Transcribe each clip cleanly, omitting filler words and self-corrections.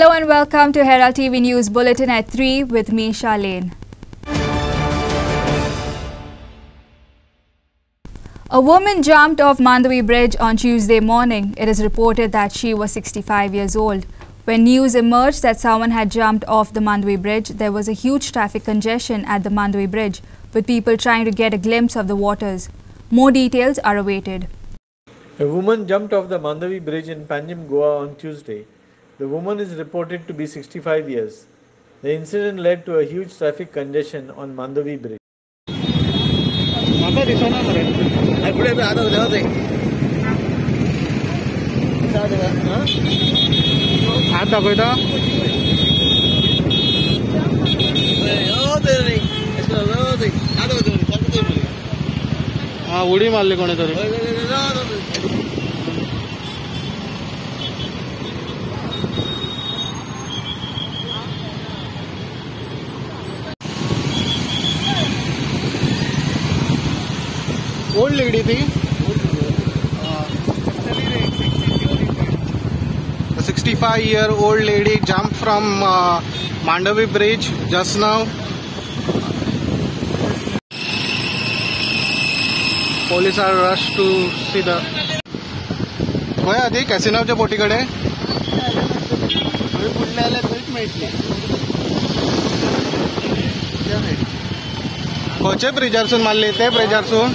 Hello and welcome to Herald TV News Bulletin at 3 with me, Charlene. A woman jumped off Mandavi Bridge on Tuesday morning. It is reported that she was 65 years old. When news emerged that someone had jumped off the Mandavi Bridge, there was a huge traffic congestion at the Mandavi Bridge, with people trying to get a glimpse of the waters. More details are awaited. A woman jumped off the Mandavi Bridge in Panjim, Goa on Tuesday. The woman is reported to be 65 years. The incident led to a huge traffic congestion on Mandavi Bridge. उडी मारली कोणीतरी old lady थी 65-year-old lady jumped from Mandavi Bridge just now. Police are rushed to see the. होय आधी कॅसिनोच्या बोटीकडे खंयचे ब्रिजारसून मारले ते ब्रिजारसून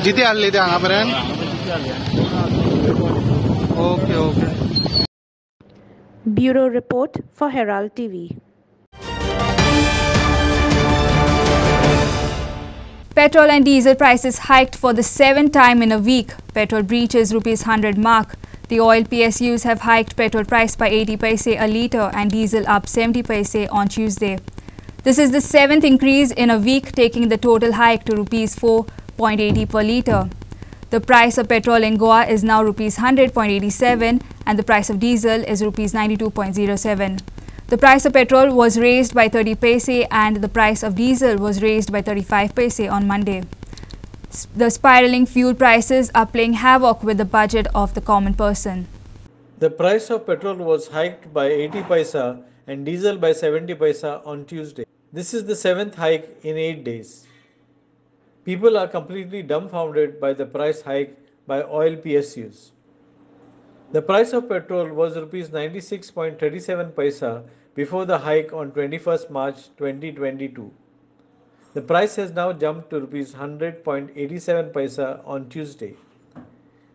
जिथे हाडली ते हांगा पर्यंत okay okay. Bureau report for Herald TV. Petrol and diesel prices hiked for the 7th time in a week. Petrol breaches ₹100 mark. The oil PSUs have hiked petrol price by 80 paise a litre and diesel up 70 paise on Tuesday. This is the 7th increase in a week, taking the total hike to ₹4.80 per litre. The price of petrol in Goa is now ₹100.87 and the price of diesel is ₹92.07. The price of petrol was raised by 30 paise and the price of diesel was raised by 35 paise on Monday. The spiraling fuel prices are playing havoc with the budget of the common person. The price of petrol was hiked by 80 paisa and diesel by 70 paisa on Tuesday. This is the 7th hike in 8 days. People are completely dumbfounded by the price hike by oil PSUs. The price of petrol was ₹96.37 paisa before the hike on 21st March 2022. The price has now jumped to ₹100.87 paisa on Tuesday.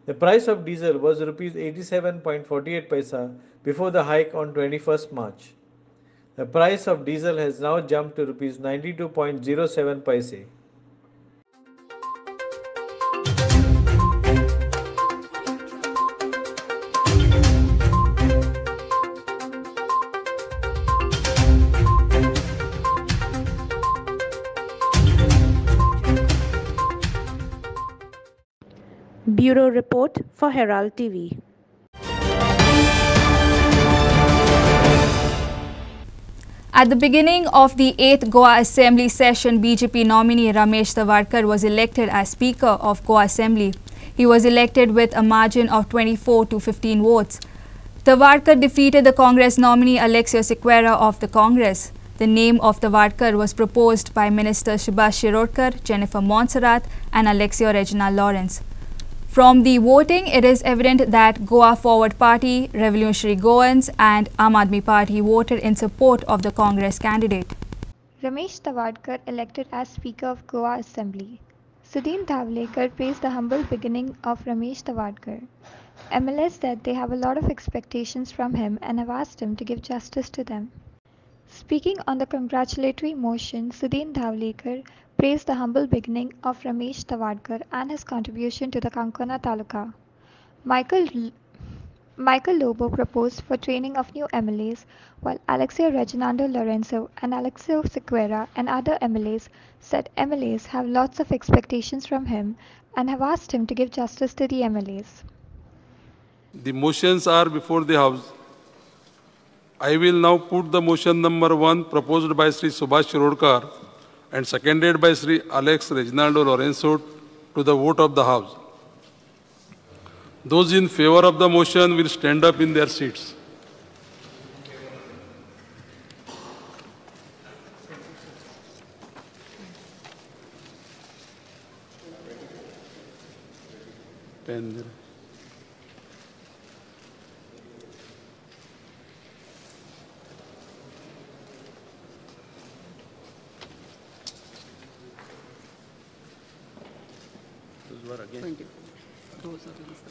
The price of diesel was ₹87.48 paisa before the hike on 21st March. The price of diesel has now jumped to ₹92.07 paise. Bureau report for Herald TV. At the beginning of the 8th Goa Assembly session, BJP nominee Ramesh Tawardkar was elected as Speaker of Goa Assembly. He was elected with a margin of 24 to 15 votes. Tawardkar defeated the Congress nominee Alexio Sequeira of the Congress. The name of Tawardkar was proposed by Minister Subhash Shirokar, Jennifer Montserrat and Alexio Reginald Lawrence. From the voting, it is evident that Goa Forward Party, Revolutionary Goans and Aam Aadmi Party voted in support of the Congress candidate. Ramesh Tawardkar elected as Speaker of Goa Assembly. Sudhin Dhavlekar praised the humble beginning of Ramesh Tawardkar. MLAs said they have a lot of expectations from him and have asked him to give justice to them. Speaking on the congratulatory motion, Sudhin Dhavlekar praised the humble beginning of Ramesh Tawardkar and his contribution to the Kankana Taluka. Michael Lobo proposed for training of new MLAs, while Alexio Reginaldo Lorenzo and Alexio Sequeira and other MLAs said MLAs have lots of expectations from him and have asked him to give justice to the MLAs. The motions are before the House. I will now put the motion number 1 proposed by Sri Subhash Shirokar and seconded by Sri Alex Reginaldo Lorenzo to the vote of the House. Those in favor of the motion will stand up in their seats.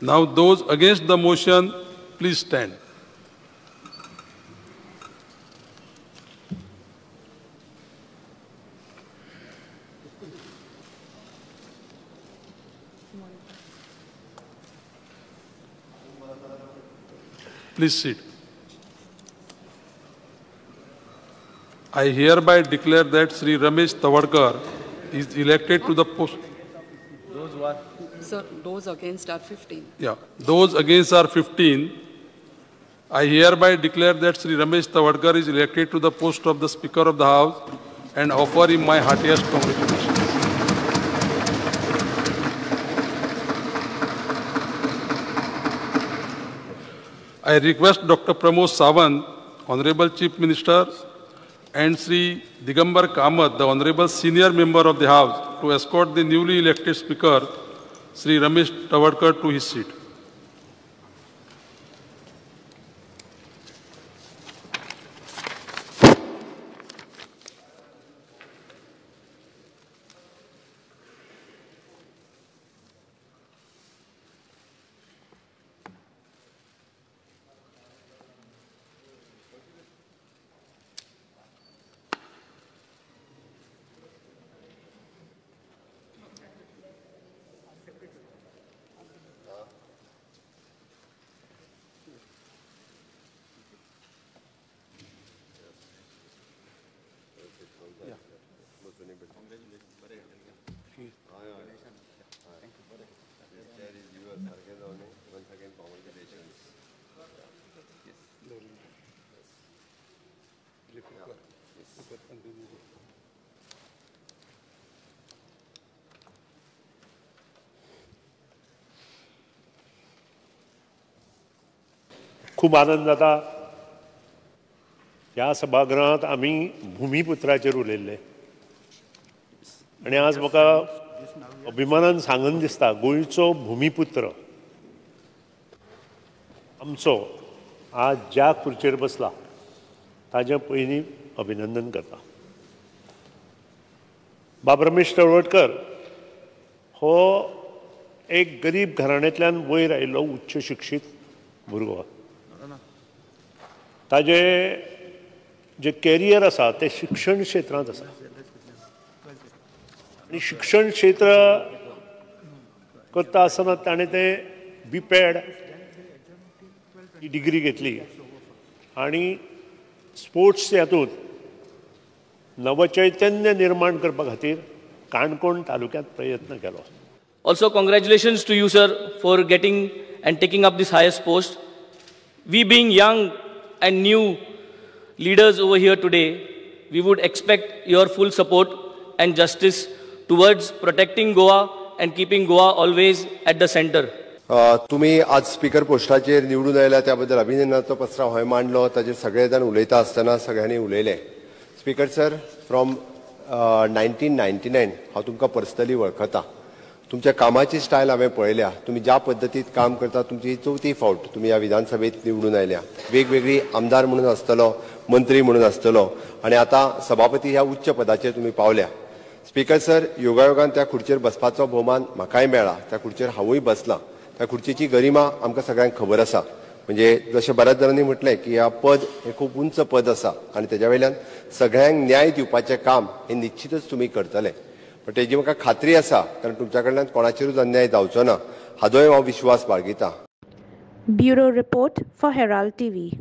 Now those against the motion, please stand. Please sit. I hereby declare that Sri Ramesh Tawadkar is elected to the post. Sir, those against are 15. Yeah, those against are 15. I hereby declare that Sri Ramesh Tawadkar is elected to the post of the Speaker of the House and offer him my heartiest congratulations. I request Dr. Pramod Sawant, Honorable Chief Minister, and Sri Digambar Kamath, the Honorable Senior Member of the House, to escort the newly elected Speaker, Sri Ramesh Tawadkar, to his seat. खूब आनंद जाता ह्या सभागृहांत आमी भुमिपुत्राचेर उलयल्ले आनी आज म्हाका अभिमानान सांगन दिसता गोंयचो भुमिपुत्र आमचो आज ज्या खुर्चेर बसला ताजें पयलीं अभिनंदन करता. बाब रमेश तवडकर हो एक गरीब घराण्यांतल्यान वयर आयिल्लो उच्च शिक्षीत भुरगो. ताजे जे कॅरियर आसा ते शिक्षण क्षेत्रांत आसा आनी शिक्षण क्षेत्र करता आसतना ताणें तें BPED ही डिग्री घेतली आनी स्पोर्ट्स हातूंत नवचैतन्य निर्माण करपा खातीर काणकोण तालुक्यांत प्रयत्न केलो. Also, congratulations to you, sir, for getting and taking up this highest post. We being young and new leaders over here today, we would expect your full support and justice towards protecting Goa and keeping Goa always at the center. तुम्ही आज speaker पोस्टाचेर निवडून आयला त्या बद्दल अभिनंदनाचो प्रस्ताव हांवें मांडलो. ताचेर सगळे जाण उलयता आसतना सगळ्यांनी उलयले. स्पीकर सर, फ्रॉम 1999 हांव तुमकां पर्सनली वळखता. तुमच्या कामाची स्टायल हांवें पळयल्या. तुम्ही ज्या पद्दतीत काम करता तुमची 4थी फावट तुम्ही ह्या विधानसभेत निवडून आयल्या. वेगवेगळी आमदार म्हणून आसतलो, मंत्री म्हणून आसतलो आनी आतां सभापती ह्या उच्च पदाचेर तुम्ही पावल्या. स्पीकर सर, योगायोगान त्या खुर्चेर बसपाचो भोवमान म्हाकाय मेळ्ळा. त्या खुर्चेर हांवूय बसलां. त्या खुर्चेची गरिमा आमकां सगळ्यांक खबर आसा. म्हणजे जशें बऱ्याच जाणांनी म्हटलें की ह्या पद हें खूब उंच पद आसा आनी तेज्या वयल्यान सगळ्यांक न्याय दिवपाचें काम हें निश्चितच तुमी करतले. पण तेजी म्हाका खात्री आसा, कारण तुमच्या कडल्यान कोणाचेरूच अन्याय जावचो ना हाचोय हांव विश्वास बाळगितां. Bureau Report for Herald TV.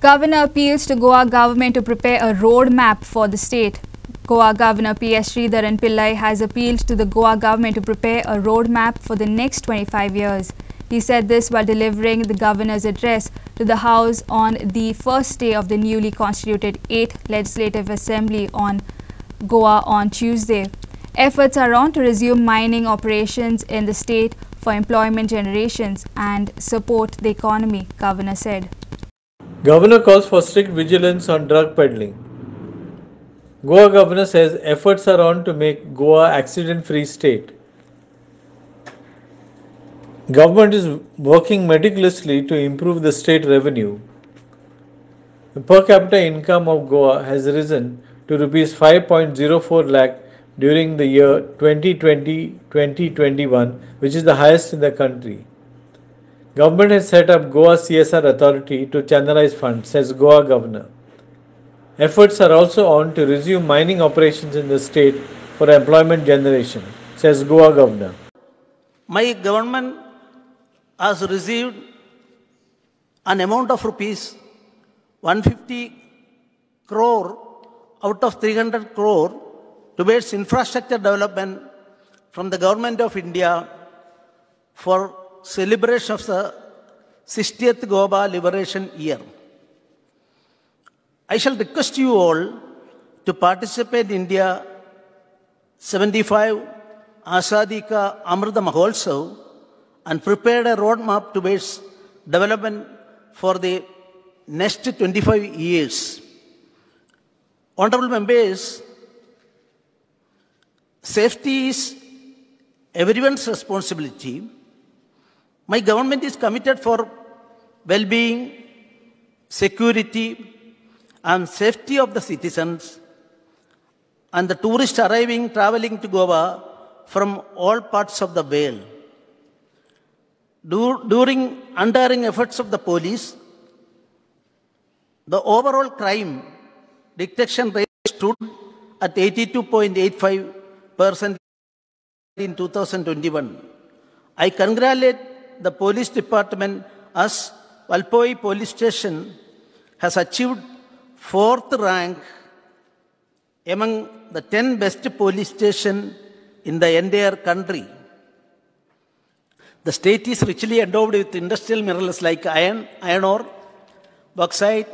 Governor appeals to Goa government to prepare a road map for the state. Goa Governor P.S. Sridharan Pillai has appealed to the Goa government to prepare a road map for the next 25 years. He said this while delivering the governor's address to the House on the first day of the newly constituted 8th Legislative Assembly on Goa on Tuesday. Efforts are on to resume mining operations in the state for employment generations and support the economy, Governor said. Governor calls for strict vigilance on drug peddling. Goa Governor says efforts are on to make Goa accident-free state. Government is working meticulously to improve the state revenue. The per capita income of Goa has risen to Rs 5.04 lakh during the year 2020-2021, which is the highest in the country. Government has set up Goa CSR Authority to channelize funds, says Goa Governor. Efforts are also on to resume mining operations in the state for employment generation, says Goa Governor. My government has received an amount of rupees 150 crore out of 300 crore towards infrastructure development from the Government of India for celebration of the 60th Goa Liberation Year. I shall request you all to participate in India 75 Azadi Ka Amrita Mahotsav and prepare a roadmap towards development for the next 25 years. Honorable members, safety is everyone's responsibility. My government is committed for well-being, security, and safety of the citizens and the tourists traveling to Goa from all parts of the world. During untiring efforts of the police, the overall crime detection rate stood at 82.85% in 2021. I congratulate the police department as Valpoi police station has achieved 4th rank among the 10 best police stations in the entire country. The state is richly endowed with industrial minerals like iron ore, bauxite,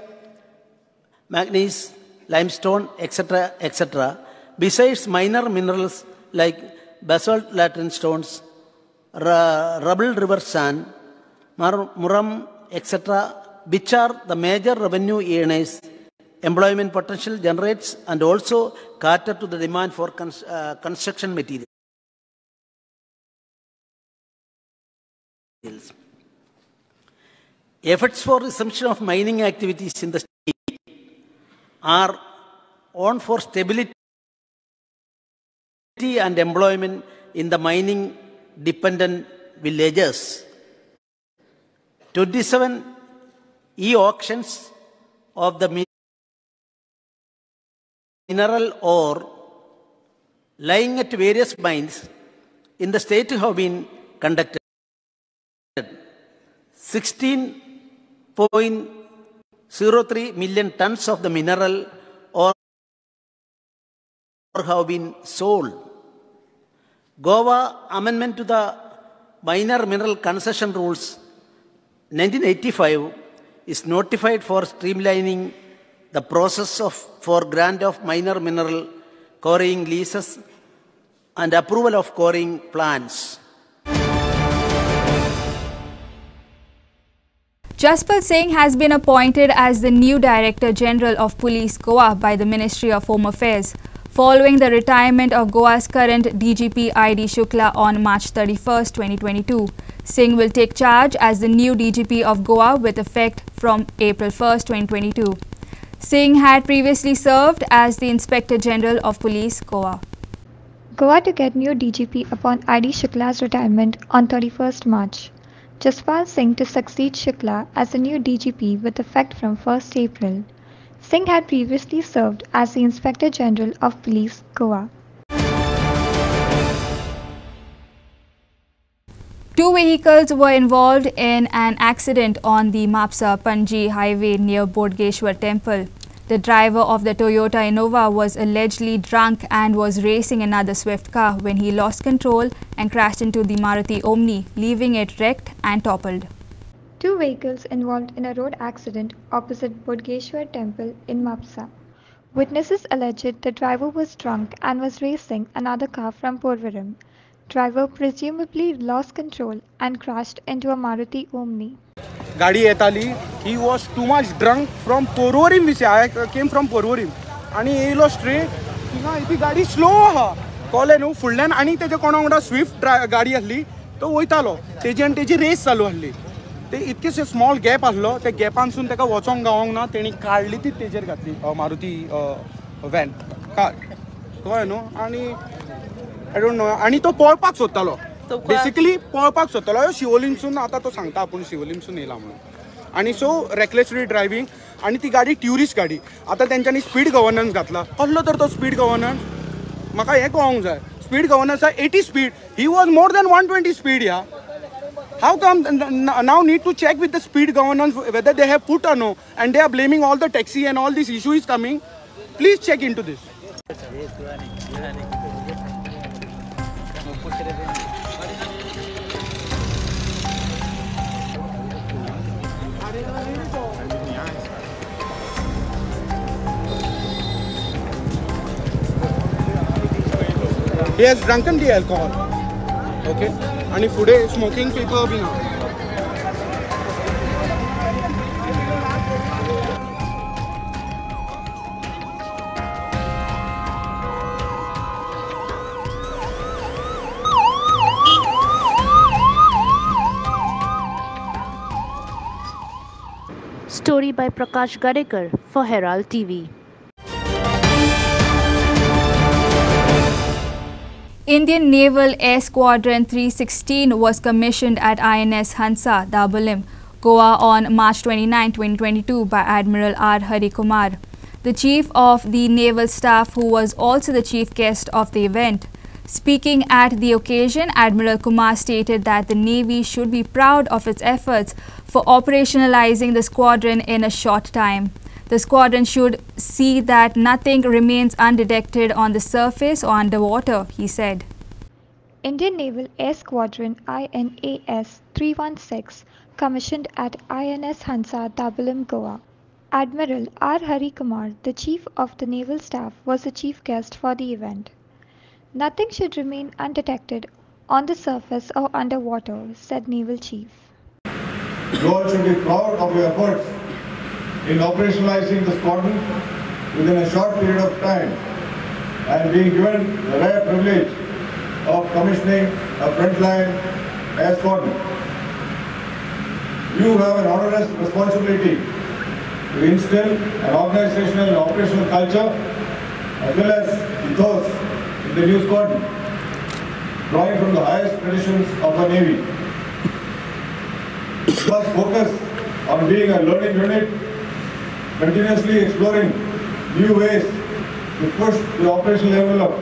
manganese, limestone, etc., etc. Besides minor minerals like basalt latrine stones, rubble river sand, muram, etc., which are the major revenue earners, employment potential generates, and also cater to the demand for construction materials. Efforts for resumption of mining activities in the state are on for stability and employment in the mining dependent villages. 27 e-auctions of the mineral ore lying at various mines in the state have been conducted. 16.03 million tons of the mineral ore have been sold. Goa Amendment to the Minor Mineral Concession Rules 1985 is notified for streamlining the process for grant of minor mineral quarrying leases and approval of quarrying plans. Jaspal Singh has been appointed as the new Director General of Police Goa by the Ministry of Home Affairs, following the retirement of Goa's current DGP ID Shukla on March 31, 2022. Singh will take charge as the new DGP of Goa with effect from April 1, 2022. Singh had previously served as the Inspector General of Police Goa. Goa to get new DGP upon ID Shukla's retirement on 31st March. Jaspal Singh to succeed Shukla as the new DGP with effect from 1st April. Singh had previously served as the Inspector General of Police Goa. Two vehicles were involved in an accident on the Mapsa-Panji highway near Bodgeshwar Temple. The driver of the Toyota Innova was allegedly drunk and was racing another Swift car when he lost control and crashed into the Maruti Omni, leaving it wrecked and toppled. Two vehicles involved in a road accident opposite Bodgeshwar Temple in Mapsa. Witnesses alleged the driver was drunk and was racing another car from Porvorim. Driver presumably lost control and crashed into a Maruti Omni. गाडी येताली. He was too much drunk from Porvorim. I came from Porvorim. आणि येयलो straight तिंगा ती गाडी slow आहा कॉले न्हू फुडल्यान आनी तेजे कोणा वांगडा स्विफ्ट गाडी आसली तो वयतालो तेजी आनी तेजी रेस चालू आसली ते इतकेशे स्मॉल गॅप आसलो त्या गॅपानसून ताका वचोंक गावोंक ना तेणी काडली ती तेजेर घातली मारुती व्हॅन कार कळ्ळें न्हू आनी आय डोंट नो आनी तो पळपाक सोदतालो बेसिकली पळपाक सोदतालो शिवोलीमसून आतां तो सांगता आपूण शिवोलीमसून येयला म्हणून आणि सो रेकलेसली ड्रायव्हिंग आणि ती गाडी ट्युरिस्ट गाडी आता त्यांच्यानी स्पीड गव्हर्नन्स घातला कसलो तर तो स्पीड गव्हर्नन्स म्हाका हें कळोंक जाय speed governance 80 speed he was more than 120 speed या how come now need to check with the speed governance whether they have put a no and they are blaming all the taxi and all this issue is coming please check into this He has drunken the alcohol. Okay. And फुडे smoking paper भी ना. Story by Prakash Gadekar for Herald TV. Indian Naval Air Squadron 316 was commissioned at INS Hansa, Dabolim, Goa on March 29, 2022 by Admiral R. Hari Kumar, the Chief of the Naval Staff, who was also the chief guest of the event. Speaking at the occasion, Admiral Kumar stated that the Navy should be proud of its efforts for operationalizing the squadron in a short time. The squadron should see that nothing remains undetected on the surface or underwater, he said. Indian Naval Air Squadron INAS 316 commissioned at INS Hansa, Dabolim, Goa. Admiral R. Hari Kumar, the Chief of the Naval Staff, was the chief guest for the event. Nothing should remain undetected on the surface or underwater, said Naval Chief. You all should be proud of your efforts in operationalizing the squadron within a short period of time and being given the rare privilege of commissioning a frontline air squadron. You have an onerous responsibility to instill an organizational and operational culture as well as ethos in the new squadron, drawing from the highest traditions of the Navy. You must focus on being a learning unit, continuously exploring new ways to push the operational envelope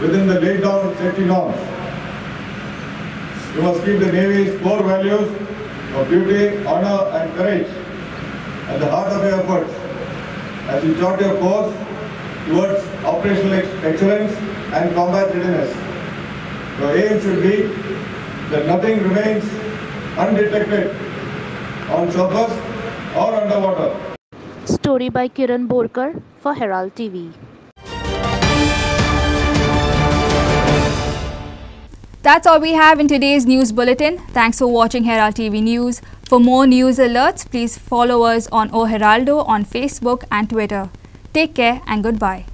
within the laid down safety norms. You must keep the Navy's core values of duty, honor and courage at the heart of your efforts as you chart your course towards operational excellence and combat readiness. Your aim should be that nothing remains undetected on surface or underwater. Story by Kiran Borkar for Herald TV. That's all we have in today's news bulletin. Thanks for watching Herald TV News. For more news alerts, please follow us on O Heraldo on Facebook and Twitter. Take care and goodbye.